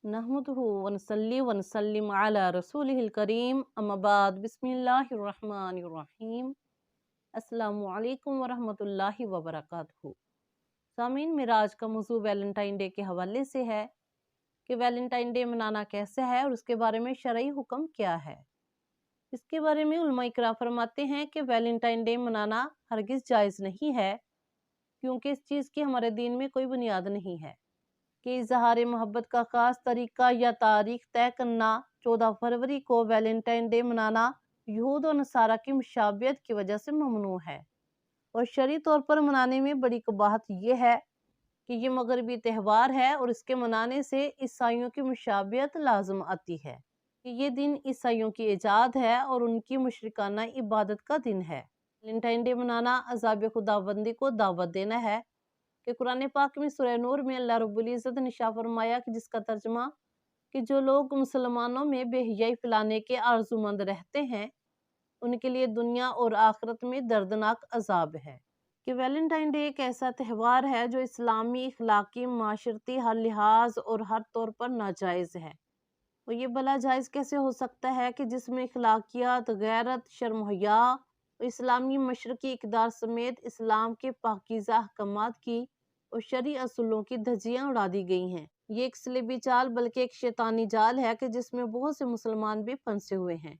नहमदुहु व नसल्ली व नसल्लिम अला रसूलिहिल करीम अम्मा बाद बिस्मिल्लाहिर रहमानिर रहीम अस्सलामु अलैकुम व रहमतुल्लाहि व बरकातुहू। सामीन, मेरा आज का मौजू वैलेंटाइन डे के हवाले से है कि वैलेंटाइन डे मनाना कैसे है और उसके बारे में शरई हुक्म क्या है। इसके बारे में उलमा इकराम फरमाते हैं कि वैलेंटाइन डे मनाना हरगिज़ जायज़ नहीं है, क्योंकि इस चीज़ की हमारे दीन में कोई बुनियाद नहीं है कि इजहार मोहब्बत का ख़ास तरीका या तारीख तय करना। 14 फरवरी को वैलेंटाइन डे मनाना यहूद और नसारा की मुशाबियत की वजह से ममनू है और शरई तौर पर मनाने में बड़ी कबाहत यह है कि ये मगरबी त्यौहार है और इसके मनाने से ईसाइयों की मुशाबियत लाजम आती है कि ये दिन ईसाइयों की ईजाद है और उनकी मुशरिकाना इबादत का दिन है। वैलेंटाइन डे मनाना अज़ाब खुदाबंदी को दावत देना है कि कुरान पाक में सूरह नूर में अल्लाह रब्बुल इज़्ज़त ने इरशाद फरमाया कि जिसका तर्जुमा कि जो लोग मुसलमानों में बेहयाई फैलाने के आरज़ूमंद रहते हैं उनके लिए दुनिया और आखिरत में दर्दनाक अजाब है। कि वैलेंटाइन डे एक ऐसा त्यौहार है जो इस्लामी, अखलाकी, माशरती हर लिहाज और हर तौर पर नाजायज़ है। और ये भला जायज़ कैसे हो सकता है कि जिसमें अखलाकियात, गैरत, शर्म हया, इस्लामी मशरकी इक़दार समेत इस्लाम के पाकीज़ा अहकामात की और शरई असूलों की धज्जियाँ उड़ा दी गई हैं। ये एक सलीबी चाल बल्कि एक शैतानी जाल है कि जिसमें बहुत से मुसलमान भी फंसे हुए हैं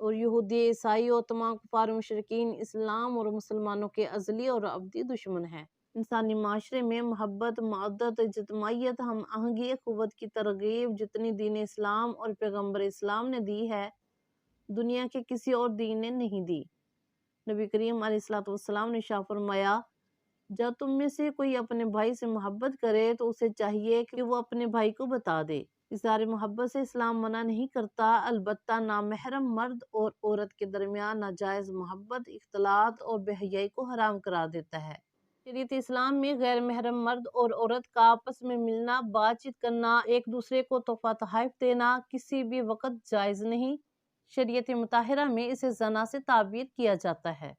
और यहूदी, ईसाई और तमाम कुफार मुशरिकीन इस्लाम और मुसलमानों के अज़ली और अबदी दुश्मन हैं। इंसानी माशरे में मोहब्बत, मअद्दत, इज्तिमाइयत, हम आहंगी, क़ुव्वत की तरगीब जितनी दीन इस्लाम और पैगम्बर इस्लाम ने दी है, दुनिया के किसी और दीन ने नहीं दी। नबी करीम अलैहिस्सलाम ने इरशाद फरमाया, जब तुम में से कोई अपने भाई से मोहब्बत करे तो उसे चाहिए कि वो अपने भाई को बता दे। इज़हार मोहब्बत से इस्लाम मना नहीं करता, अलबत्ता नामहरम मर्द और औरत के दरमियान नाजायज़ मोहब्बत, इख्तलात और बेहयाई को हराम करार देता है। शरीयत इस्लाम में गैर महरम मर्द और औरत का आपस में मिलना, बातचीत करना, एक दूसरे को तोहफा तोहफ़ देना किसी भी वक्त जायज़ नहीं। शरीयत मुताहिरा में इसे ज़ना से ताबीर किया जाता है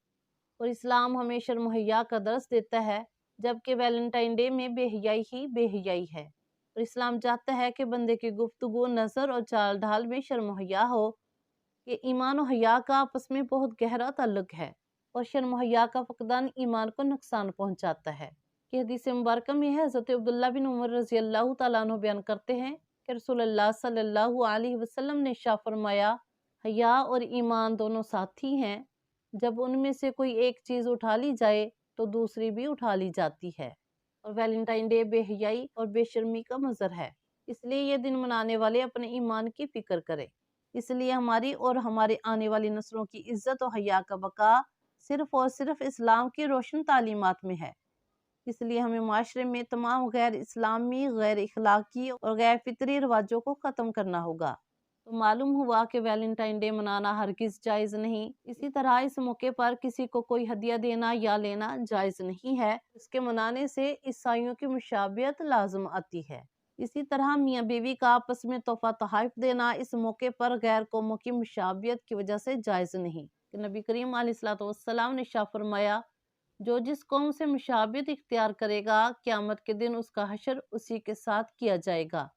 और इस्लाम हमें शर्म हया का दर्स देता है, जबकि वैलेंटाइन डे में बेहयाई ही बेहयाई है। और इस्लाम चाहता है कि बंदे की गुफ्तगू, नज़र और चाल ढाल में शर्म हया हो कि ईमान और हया का आपस में बहुत गहरा ताल्लुक है और शर्म हया का फकदान ईमान को नुकसान पहुंचाता है। कि हदीस मुबारक में है, हज़रत अब्दुल्लाह बिन उमर रज़ी अल्लाह तआला अन्हु बयान करते हैं कि रसूलुल्लाह सल्लल्लाहु अलैहि वसल्लम ने इरशाद फरमाया, हया और ईमान दोनों साथी हैं, जब उनमें से कोई एक चीज़ उठा ली जाए तो दूसरी भी उठा ली जाती है। और वैलेंटाइन डे बेहयाई और बेशर्मी का मज़हर है, इसलिए ये दिन मनाने वाले अपने ईमान की फिक्र करें। इसलिए हमारी और हमारे आने वाली नस्लों की इज्जत और हया का बका सिर्फ और सिर्फ इस्लाम की रोशन तालीमात में है। इसलिए हमें माशरे में तमाम गैर इस्लामी, गैर इखलाकी और गैर फितरी रिवाजों को ख़त्म करना होगा। तो मालूम हुआ कि वैलेंटाइन डे मनाना हरगिज़ जायज़ नहीं। इसी तरह इस मौके पर किसी को कोई हदिया देना या लेना जायज़ नहीं है। इसके मनाने से ईसाइयों की मुशाबियत लाजम आती है। इसी तरह मियाँ बीवी का आपस में तोहफा तोहफ़ देना इस मौके पर गैर कौमों की मुशाबियत की वजह से जायज़ नहीं। कि नबी करीम अलैहिस्सलाम ने इरशाद फरमाया, जो जिस कौम से मुशाबियत इख्तियार करेगा, क़यामत के दिन उसका हशर उसी के साथ किया जाएगा।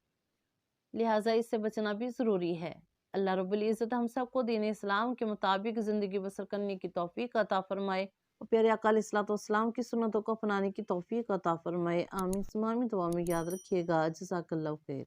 लिहाजा इससे बचना भी ज़रूरी है। अल्लाह रब्बुल इज़्ज़त हम सबको दीन इस्लाम के मुताबिक ज़िंदगी बसर करने की तौफ़ीक अता फ़रमाए और प्यारे आका अलैहिस्सलाम की सुन्नतों को अपनाने की तौफ़ीक अता फ़रमाए। आमीन सुम्मा आमीन। दुआ में याद रखिएगा। जज़ाकल्लाहु खैर।